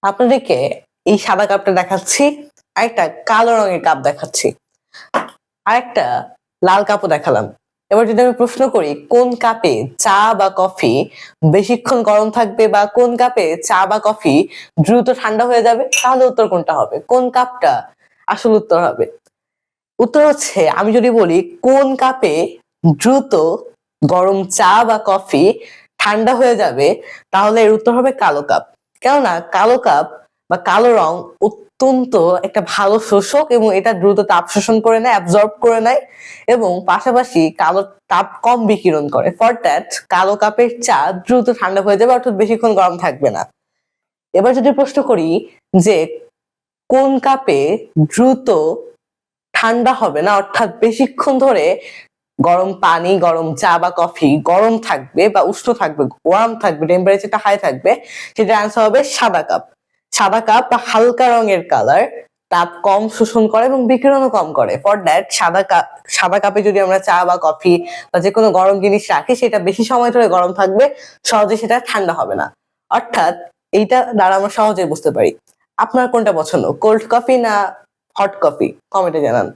আপনাদেরকে এই সাদা কাপটা দেখাচ্ছি, আরেকটা কালো রঙের কাপ দেখাচ্ছি, আরেকটা লাল কাপও দেখালাম। এবার যদি আমি প্রশ্ন করি কোন কাপে চা বা কফি বেশিক্ষণ গরম থাকবে বা কোন কাপে চা বা কফি দ্রুত ঠান্ডা হয়ে যাবে, তাহলে উত্তর কোনটা হবে? কোন কাপটা আসল উত্তর হবে? উত্তর হচ্ছে, আমি যদি বলি কোন কাপে দ্রুত গরম চা বা কফি ঠান্ডা হয়ে যাবে, তাহলে এর উত্তর হবে কালো কাপ। কেননা কালো কাপ বা কালো রং অত্যন্ত একটা ভালো শোষক এবং এটা দ্রুত তাপ শোষণ করে নেয়, অ্যাবজর্ব করে নেয় এবং পাশাপাশি কালো তাপ কম বিকিরণ করে। ফর দ্যাট কালো কাপের চা দ্রুত ঠান্ডা হয়ে যাবে, অর্থাৎ বেশিক্ষণ গরম থাকবে না। এবার যদি প্রশ্ন করি যে কোন কাপে দ্রুত ঠান্ডা হবে না, অর্থাৎ বেশিক্ষণ ধরে গরম পানি, গরম চা বা কফি গরম থাকবে বা উষ্ণ থাকবে, ওয়ার্ম থাকবে, টেম্পারেচারটা হাই থাকবে, সেটার আনসার হবে সাদা কাপ। সাদা কাপ বা হালকা রঙের কালার তাপ কম শোষণ করে এবং বিকিরণও কম করে। ফর দ্যাট সাদা কাপে যদি আমরা চা বা কফি বা যে কোনো গরম জিনিস রাখি, সেটা বেশি সময় ধরে গরম থাকবে, সহজে সেটা ঠান্ডা হবে না। অর্থাৎ এইটা দ্বারা আমরা সহজে বুঝতে পারি। আপনার কোনটা পছন্দ, কোল্ড কফি না হট কফি? কমেন্টে জানান।